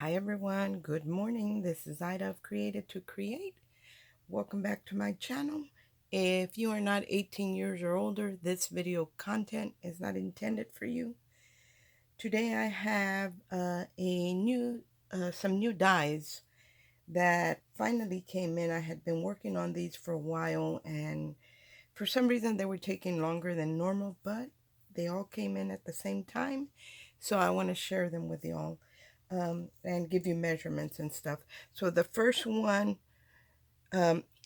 Hi everyone, good morning. This is Ida of Created to Create. Welcome back to my channel. If you are not 18 years or older, this video content is not intended for you. Today I have some new dies that finally came in. I had been working on these for a while, and for some reason they were taking longer than normal, but they all came in at the same time. So I want to share them with y'all, and give you measurements and stuff. So the first one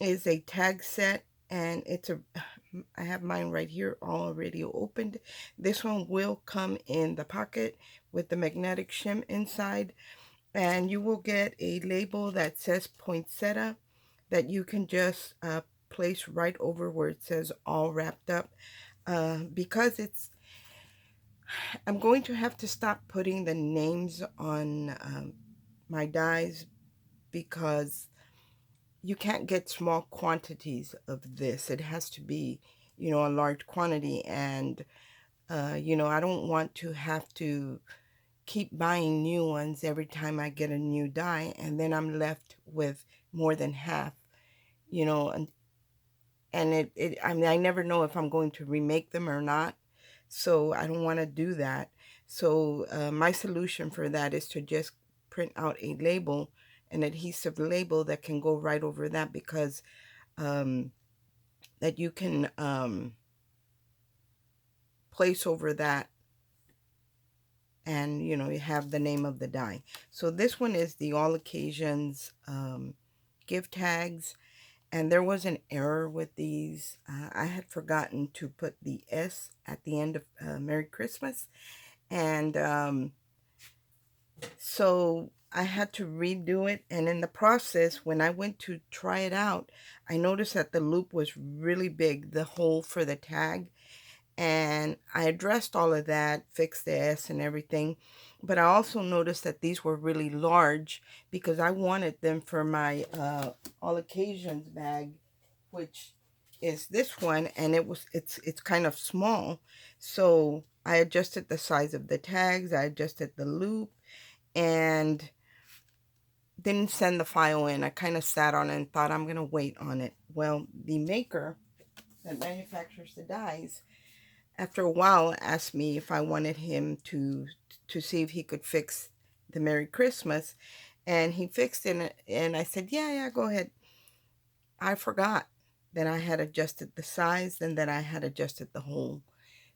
is a tag set, and I have mine right here already opened. This one will come in the pocket with the magnetic shim inside, and you will get a label that says Poinsettia that you can just place right over where it says all wrapped up. Because I'm going to have to stop putting the names on my dies, because you can't get small quantities of this. It has to be, a large quantity. And, I don't want to have to keep buying new ones every time I get a new die. And then I'm left with more than half, you know, and I mean, I never know if I'm going to remake them or not. So I don't want to do that. So my solution for that is to just print out a label, an adhesive label that can go right over that, because um, that you can place over that, and you have the name of the die. So this one is the all occasions gift tags, and there was an error with these. I had forgotten to put the S at the end of Merry Christmas, and so I had to redo it. And in the process, when I went to try it out, I noticed that the loop was really big, the hole for the tag. And I addressed all of that, fixed the S and everything. But I also noticed that these were really large, because I wanted them for my all occasions bag, which is this one, and it's kind of small. So I adjusted the size of the tags, I adjusted the loop, and didn't send the file in. I kind of sat on it and thought I'm gonna wait on it. Well, the maker that manufactures the dies, after a while, asked me if I wanted him to see if he could fix the Merry Christmas, and he fixed it. And I said, yeah, go ahead. I forgot that I had adjusted the size and that I had adjusted the hole.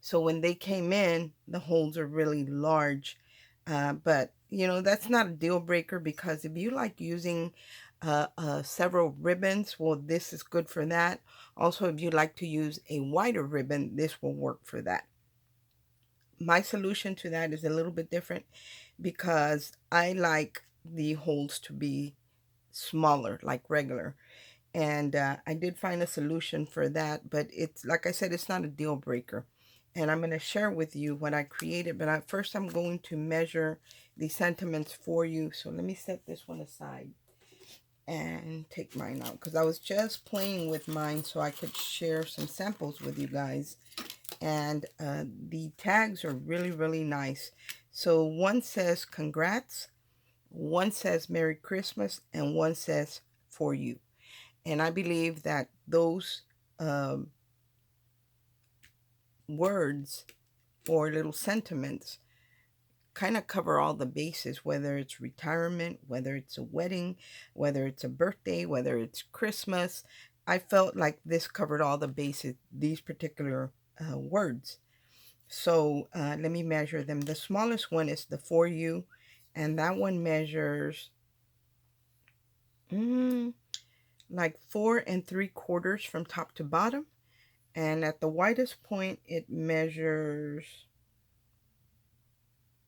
So when they came in, the holes are really large. But that's not a deal breaker, because if you like using several ribbons, well, this is good for that. Also, if you like to use a wider ribbon, this will work for that. My solution to that is a little bit different, because I like the holes to be smaller, like regular. And I did find a solution for that, but it's, like I said, it's not a deal breaker. And I'm going to share with you what I created, but first I'm going to measure the sentiments for you. So let me set this one aside and take mine out, because I was just playing with mine so I could share some samples with you guys. And the tags are really, really nice. So one says congrats, one says Merry Christmas, and one says for you. And I believe that those um, words or little sentiments kind of cover all the bases, whether it's retirement, whether it's a wedding, whether it's a birthday, whether it's Christmas. I felt like this covered all the bases, these particular words. So let me measure them. The smallest one is the for you, and that one measures like 4 3/4 from top to bottom. And at the widest point, it measures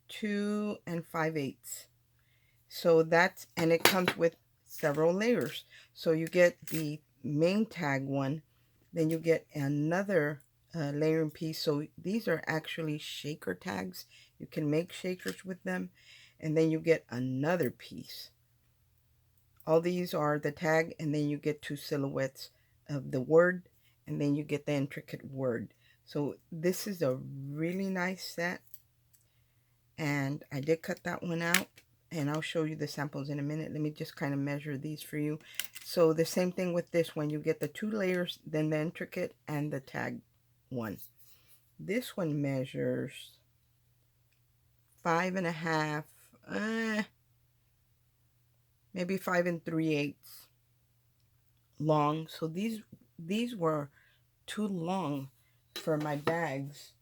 2 5/8. So and it comes with several layers. So you get the main tag one, then you get another layering piece. So these are actually shaker tags. You can make shakers with them. And then you get another piece. All these are the tag, and then you get 2 silhouettes of the word, and then you get the intricate word. So this is a really nice set, and I did cut that one out. and I'll show you the samples in a minute. Let me just kind of measure these for you. So the same thing with this one. You get the 2 layers, then the intricate and the tag one. This one measures 5.5, maybe 5 3/8 long. So these were too long for my bags,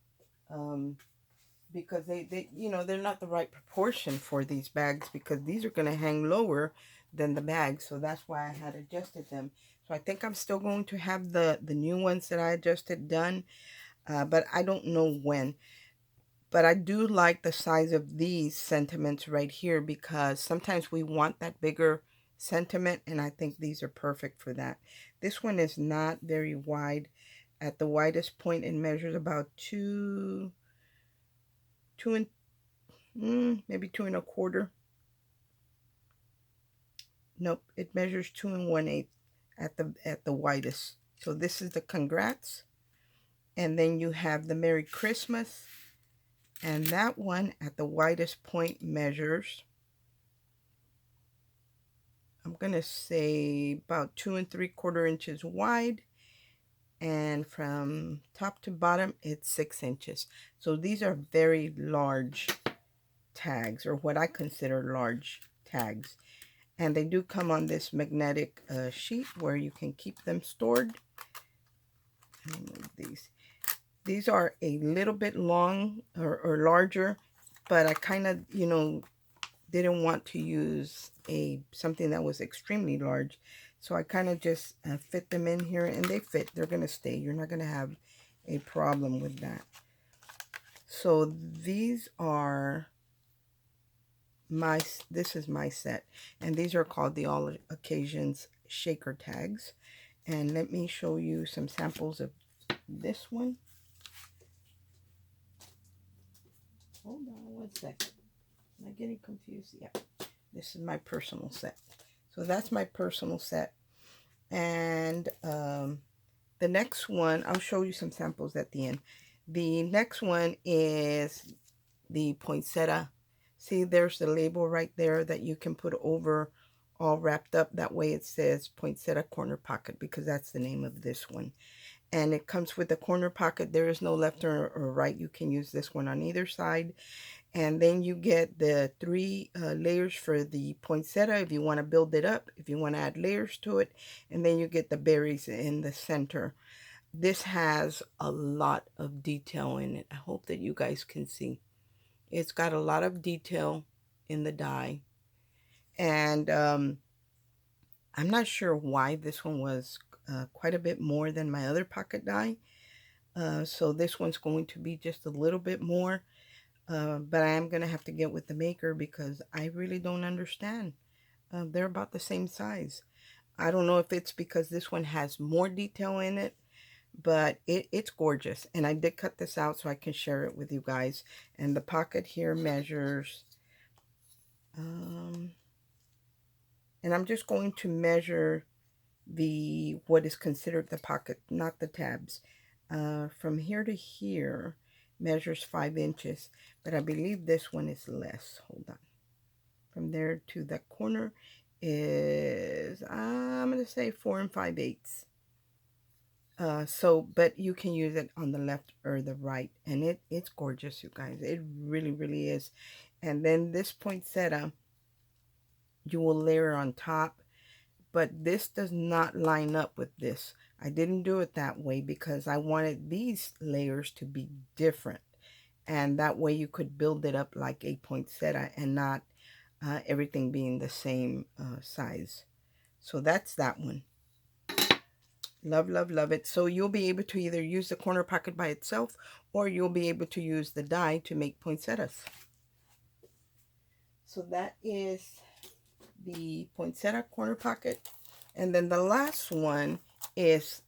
because they you know, they're not the right proportion for these bags, because these are going to hang lower than the bags. So that's why I had adjusted them. So I think I'm still going to have the new ones that I adjusted done, but I don't know when. But I do like the size of these sentiments right here, because sometimes we want that bigger sentiment, and I think these are perfect for that. This one is not very wide. At the widest point, it measures about two and maybe 2 1/4. Nope, it measures 2 1/8 at the widest. So this is the congrats, and then you have the Merry Christmas, and that one at the widest point measures, I'm gonna say, about 2 3/4 inches wide, and from top to bottom it's 6 inches. So these are very large tags, or what I consider large tags. And they do come on this magnetic sheet where you can keep them stored. These are a little bit long or larger, but I kind of, you know, didn't want to use something that was extremely large. So I kind of just fit them in here, and they fit. They're going to stay. You're not going to have a problem with that. So these are this is my set, and these are called the All Occasions shaker tags. And let me show you some samples of this one. Hold on one second. Am I getting confused? Yeah, this is my personal set. So that's my personal set. And the next one, I'll show you some samples at the end. The next one is the Poinsettia. See, there's the label right there that you can put over, all wrapped up. That way it says Poinsettia Corner Pocket, because that's the name of this one. And it comes with the corner pocket. There is no left or right. You can use this one on either side. And then you get the 3 layers for the poinsettia if you want to build it up, if you want to add layers to it. And then you get the berries in the center. This has a lot of detail in it. I hope that you guys can see. It's got a lot of detail in the die. And I'm not sure why this one was quite a bit more than my other pocket die. So this one's going to be just a little bit more. But I am going to have to get with the maker, because I really don't understand. They're about the same size. I don't know if it's because this one has more detail in it, but it's gorgeous. And I did cut this out so I can share it with you guys. And the pocket here measures, and I'm just going to measure what is considered the pocket, not the tabs. From here to here measures 5 inches, but I believe this one is less. Hold on. From there to the corner is, I'm going to say 4 5/8. But you can use it on the left or the right, and it's gorgeous, you guys. It really, really is. And then this poinsettia, you will layer on top, but this does not line up with this. I didn't do it that way because I wanted these layers to be different, and that way you could build it up like a poinsettia and not everything being the same size. So that's that one. Love, love, love it. So you'll be able to either use the corner pocket by itself, or you'll be able to use the die to make poinsettias. So that is the poinsettia corner pocket. And then the last one is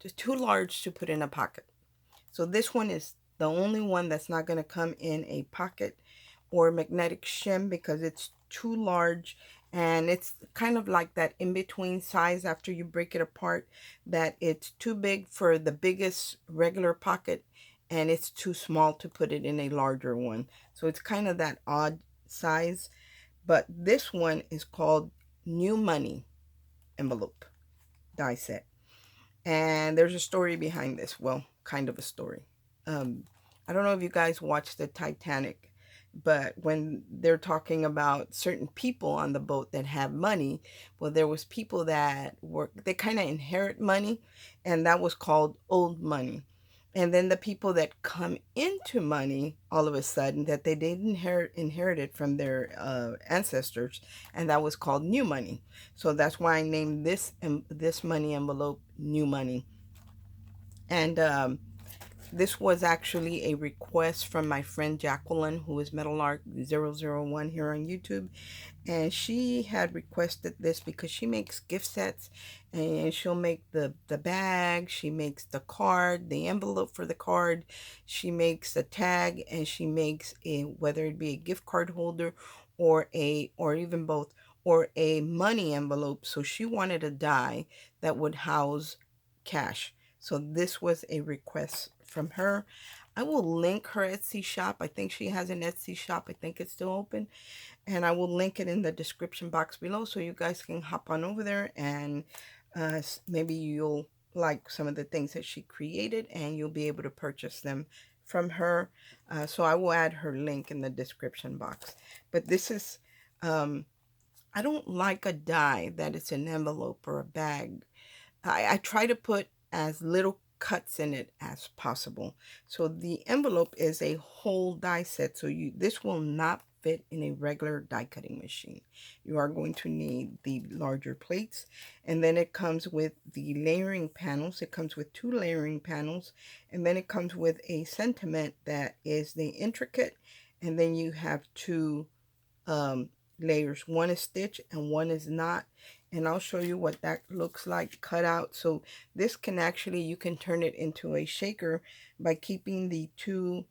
just too large to put in a pocket. So this one is the only one that's not going to come in a pocket or magnetic shim, because it's too large, and it's kind of like that in-between size after you break it apart, that it's too big for the biggest regular pocket and it's too small to put it in a larger one. So it's kind of that odd size, but this one is called New Money envelope die set. And there's a story behind this. Well, kind of a story. Um, I don't know if you guys watched the Titanic, but when they're talking about certain people on the boat that have money, well, there was people that were, they kind of inherit money, and that was called old money. And then the people that come into money all of a sudden that they didn't inherited from their ancestors, and that was called new money. So that's why I named this money envelope New Money. And this was actually a request from my friend Jacqueline, who is MetalArt001 here on YouTube. And she had requested this because she makes gift sets, and she'll make the bag, she makes the card, the envelope for the card, she makes a tag, and she makes a, whether it be a gift card holder or even both, or a money envelope. So she wanted a die that would house cash. So this was a request from her. I will link her Etsy shop. I think she has an Etsy shop. I think it's still open. And I will link it in the description box below so you guys can hop on over there, and maybe you'll like some of the things that she created and you'll be able to purchase them from her. So I will add her link in the description box. But this is, I don't like a die that is an envelope or a bag. I try to put as little cuts in it as possible. So the envelope is a whole die set. So this will not fit in a regular die cutting machine. You are going to need the larger plates, and then it comes with the layering panels. It comes with 2 layering panels, and then it comes with a sentiment that is the intricate, and then you have 2 um, layers. One is stitch and one is not. And I'll show you what that looks like cut out. So this can actually, you can turn it into a shaker by keeping the 2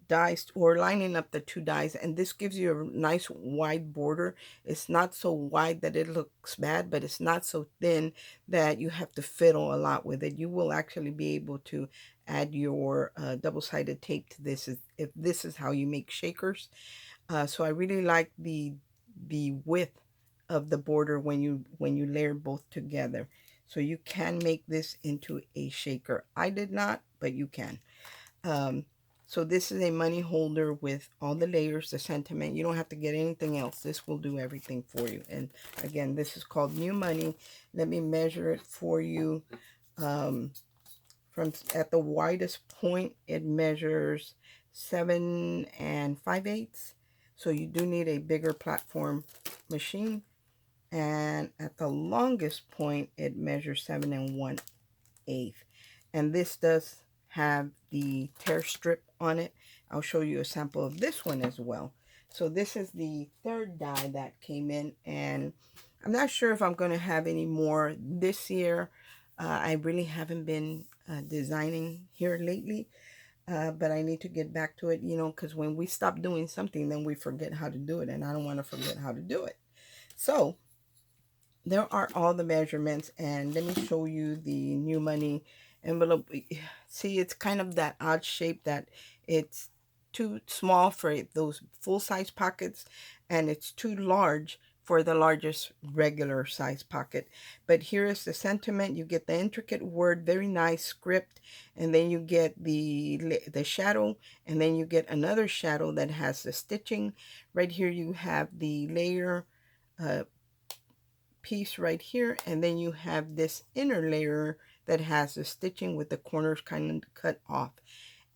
dies, or lining up the 2 dies, and this gives you a nice wide border. It's not so wide that it looks bad, but it's not so thin that you have to fiddle a lot with it. You will actually be able to add your double-sided tape to this if this is how you make shakers. So I really like the width of the border when you layer both together. So you can make this into a shaker. I did not, but you can. Um, so this is a money holder with all the layers, the sentiment. You don't have to get anything else. This will do everything for you. And again, this is called New Money. Let me measure it for you. From at the widest point, it measures 7 5/8. So you do need a bigger platform machine. And at the longest point, it measures 7 1/8. And this does have the tear strip on it. I'll show you a sample of this one as well. So this is the 3rd die that came in, and I'm not sure if I'm going to have any more this year. I really haven't been designing here lately, but I need to get back to it, you know, because when we stop doing something, then we forget how to do it, and I don't want to forget how to do it. So there are all the measurements, and let me show you the New Money envelope. See, it's kind of that odd shape that it's too small for those full-size pockets, and it's too large for the largest regular size pocket. But here is the sentiment. You get the intricate word, very nice script, and then you get the shadow, and then you get another shadow that has the stitching. Right here you have the layer piece right here, and then you have this inner layer that has the stitching with the corners kind of cut off,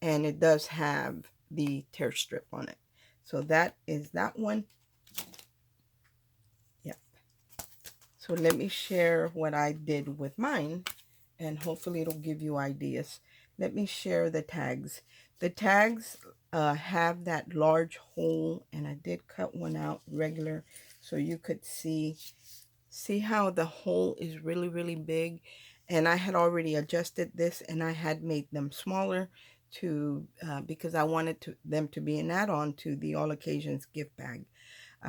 and it does have the tear strip on it. So that is that one. Yeah, so let me share what I did with mine, and hopefully it'll give you ideas. Let me share the tags. The tags have that large hole, and I did cut one out regular so you could see how the hole is really big. And I had already adjusted this, and I had made them smaller to because I wanted them to be an add-on to the all occasions gift bag.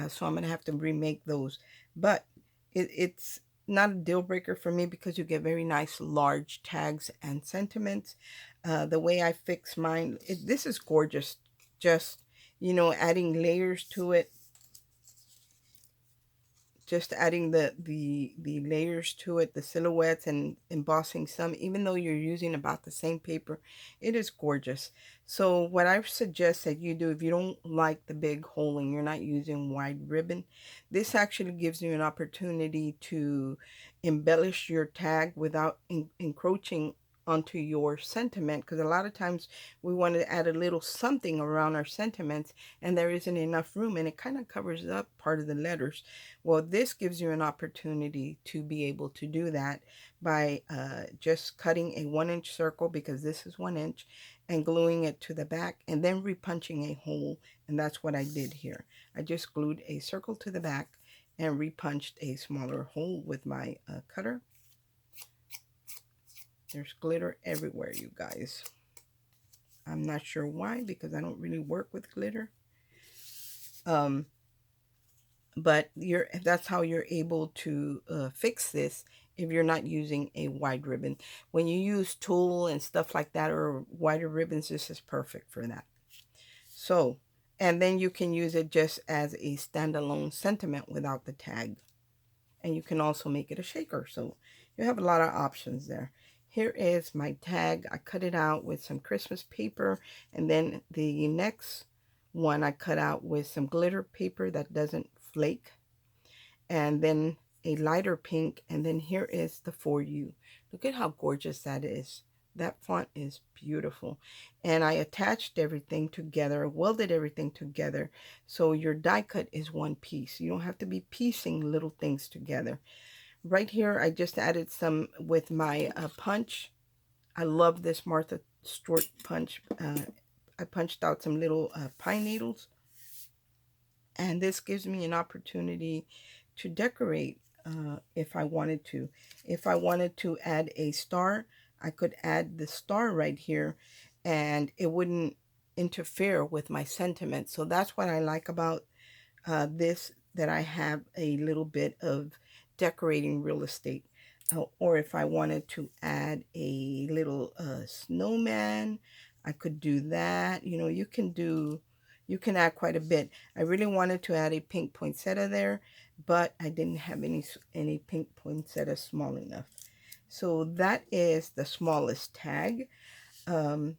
So I'm gonna have to remake those, but it's not a deal breaker for me because you get very nice large tags and sentiments. The way I fix mine, this is gorgeous. Just adding layers to it, just adding the layers to it, the silhouettes, and embossing some, even though you're using about the same paper. It is gorgeous. So what I suggest that you do, if you don't like the big hole and you're not using wide ribbon, this actually gives you an opportunity to embellish your tag without encroaching onto your sentiment, because a lot of times we want to add a little something around our sentiments and there isn't enough room and it kind of covers up part of the letters. Well, this gives you an opportunity to be able to do that by just cutting a 1-inch circle, because this is 1 inch, and gluing it to the back and then repunching a hole. And that's what I did here. I just glued a circle to the back and repunched a smaller hole with my cutter. There's glitter everywhere, you guys. I'm not sure why, because I don't really work with glitter. But that's how you're able to fix this if you're not using a wide ribbon. When you use tulle and stuff like that, or wider ribbons, this is perfect for that. So, and then you can use it just as a standalone sentiment without the tag. And you can also make it a shaker. So you have a lot of options there. Here is my tag. I cut it out with some Christmas paper, and then the next one I cut out with some glitter paper that doesn't flake, and then a lighter pink, and then here is the For You. Look at how gorgeous that is. That font is beautiful. And I attached everything together, welded everything together, so your die cut is one piece. You don't have to be piecing little things together. Right here, I just added some with my punch. I love this Martha Stewart punch. I punched out some little pine needles, and this gives me an opportunity to decorate if I wanted to. If I wanted to add a star, I could add the star right here and it wouldn't interfere with my sentiment. So that's what I like about this, that I have a little bit of decorating real estate. Or if I wanted to add a little snowman, I could do that. You can add quite a bit. I really wanted to add a pink poinsettia there, but I didn't have any pink poinsettia small enough. So that is the smallest tag. Um,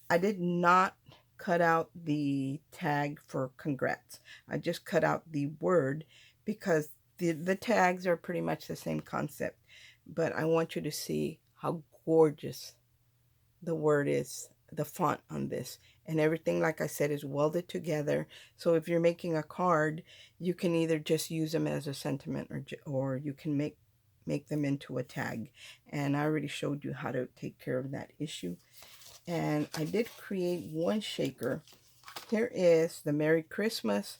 I did not cut out the tag for congrats. I just cut out the word, because the tags are pretty much the same concept. But I want you to see how gorgeous the word is, the font on this. And everything, like I said, is welded together. So if you're making a card, you can either just use them as a sentiment, or you can make them into a tag. And I already showed you how to take care of that issue. And I did create one shaker. Here is the Merry Christmas.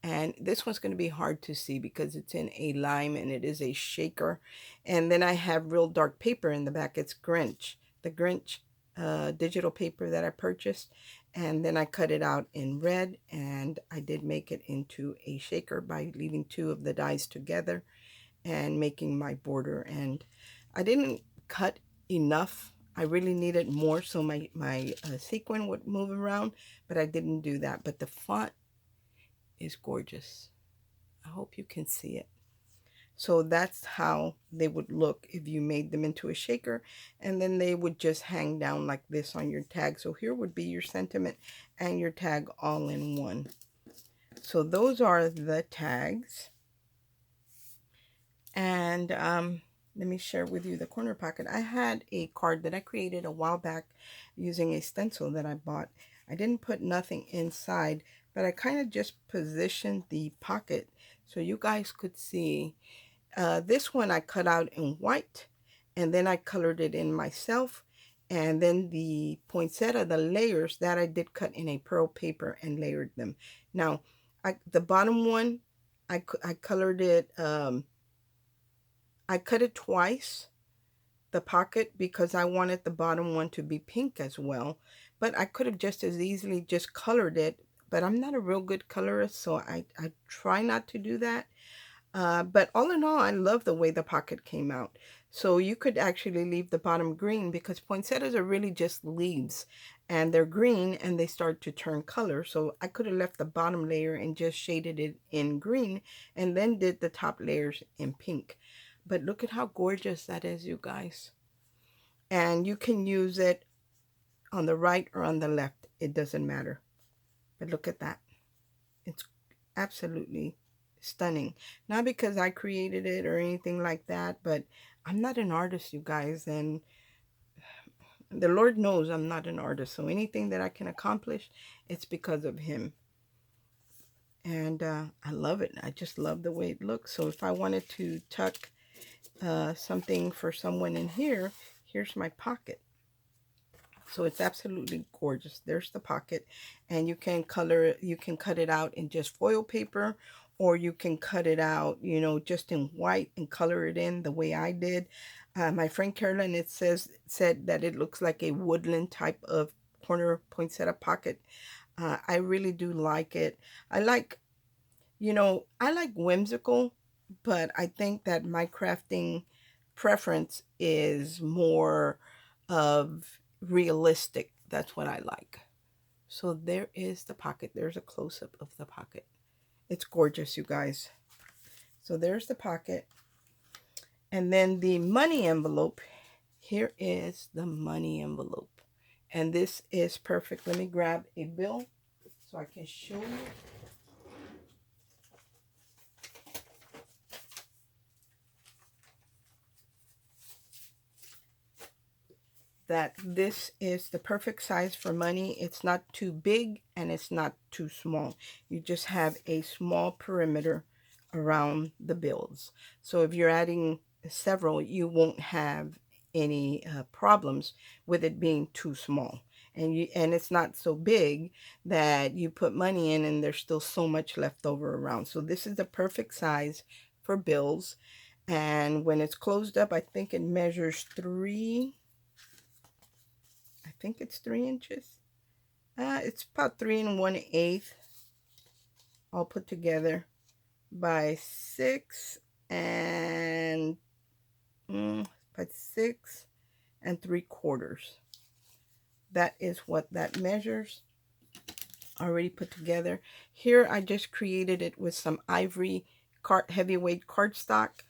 And this one's going to be hard to see because it's in a lime and it is a shaker. And then I have real dark paper in the back. It's Grinch, the Grinch digital paper that I purchased. And then I cut it out in red, and I did make it into a shaker by leaving two of the dies together and making my border. And I didn't cut enough. I really needed more so my sequin would move around, but I didn't do that. But the font is gorgeous. I hope you can see it. So that's how they would look if you made them into a shaker, and then they would just hang down like this on your tag. So here would be your sentiment and your tag all in one. So those are the tags. And let me share with you the corner pocket. I had a card that I created a while back using a stencil that I bought. I didn't put nothing inside, but I kind of just positioned the pocket so you guys could see. This one I cut out in white, and then I colored it in myself. And then the poinsettia, the layers, that I did cut in a pearl paper and layered them. Now, the bottom one, I colored it, I cut it twice, the pocket, because I wanted the bottom one to be pink as well. But I could have just as easily just colored it, but I'm not a real good colorist, so I try not to do that. But all in all, I love the way the pocket came out. So you could actually leave the bottom green, because poinsettias are really just leaves. and they're green and they start to turn color. So I could have left the bottom layer and just shaded it in green and then did the top layers in pink. But look at how gorgeous that is, you guys. And you can use it on the right or on the left. It doesn't matter. But look at that. It's absolutely stunning. Not because I created it or anything like that, but I'm not an artist, you guys, and the Lord knows I'm not an artist. So anything that I can accomplish, it's because of him. And I love it. I just love the way it looks. So if I wanted to tuck something for someone in here, here's my pocket. So it's absolutely gorgeous. There's the pocket, and you can cut it out in just foil paper, or you can cut it out, you know, just in white and color it in the way I did. My friend Carolyn, said that it looks like a woodland type of corner poinsettia pocket. I really do like it. I like, I like whimsical, but I think that my crafting preference is more of realistic. That's what I like. So there is the pocket. There's a close-up of the pocket. It's gorgeous, you guys. So there's the pocket. And then the money envelope. Here is the money envelope. And this is perfect. Let me grab a bill so I can show you. That this is the perfect size for money. It's not too big and it's not too small. You just have a small perimeter around the bills. So if you're adding several, you won't have any problems with it being too small. And it's not so big that you put money in and there's still so much left over around. So this is the perfect size for bills. And when it's closed up, I think it measures 3 inches. It's about 3 1/8 all put together by 6 3/4. That is what that measures, already put together. Here I just created it with some ivory heavyweight cardstock.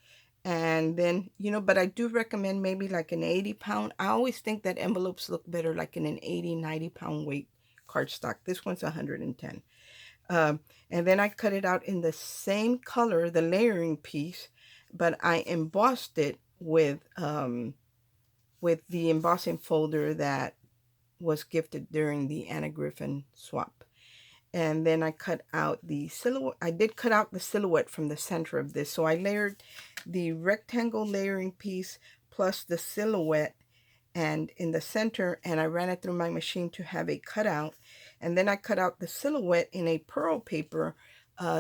And then, but I do recommend maybe like an 80-pound. I always think that envelopes look better like in an 80-90-pound weight cardstock. This one's 110. And then I cut it out in the same color, the layering piece, but I embossed it with the embossing folder that was gifted during the Anna Griffin swap. And then I cut out the silhouette. I did cut out the silhouette from the center of this. So I layered the rectangle layering piece plus the silhouette and in the center, and I ran it through my machine to have a cutout. And then I cut out the silhouette in a pearl paper,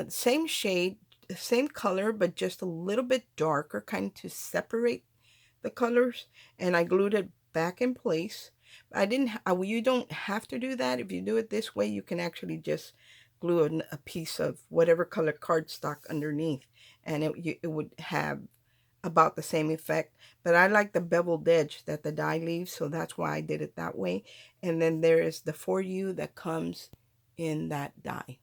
same shade, same color, but just a little bit darker, kind of to separate the colors. And I glued it back in place. You don't have to do that. If you do it this way, you can actually just glue a piece of whatever color cardstock underneath, and it would have about the same effect. But I like the beveled edge that the die leaves, so that's why I did it that way. And then there is the For You that comes in that die.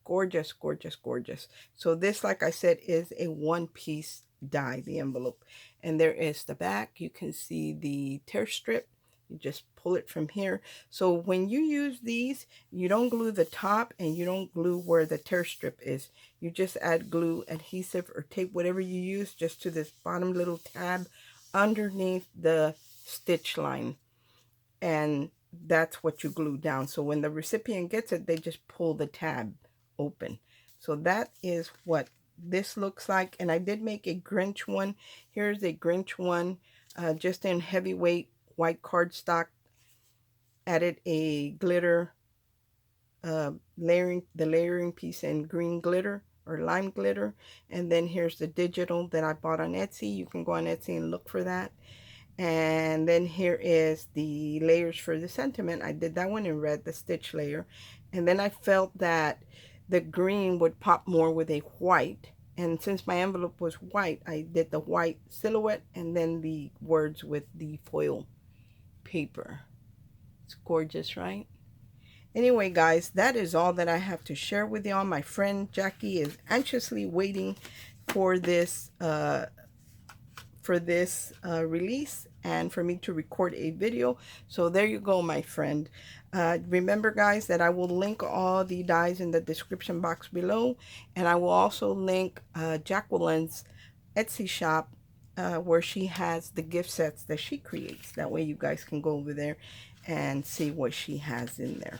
Gorgeous, gorgeous, gorgeous. So this, like I said, is a one-piece die, the envelope. And there is the back. You can see the tear strip. You just pull it from here. So when you use these, you don't glue the top and you don't glue where the tear strip is. You just add glue, adhesive, or tape, whatever you use, just to this bottom little tab underneath the stitch line. And that's what you glue down. So when the recipient gets it, they just pull the tab open. So that is what this looks like. And I did make a Grinch one. Here's a Grinch one, just in heavyweight white cardstock. Added a glitter, the layering piece in green glitter or lime glitter. And then here's the digital that I bought on Etsy. You can go on Etsy and look for that. And then here is the layers for the sentiment. I did that one in red, the stitch layer. And then I felt that the green would pop more with a white. And since my envelope was white, I did the white silhouette and then the words with the foil paper. It's gorgeous, right? Anyway, guys, that is all that I have to share with y'all. My friend Jackie is anxiously waiting for this release and for me to record a video. So there you go, my friend. Remember, guys, that I will link all the dies in the description box below, and I will also link Jacqueline's Etsy shop where she has the gift sets that she creates. That way you guys can go over there and see what she has in there.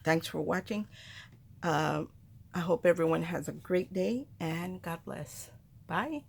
Thanks for watching. I hope everyone has a great day, and God bless. Bye.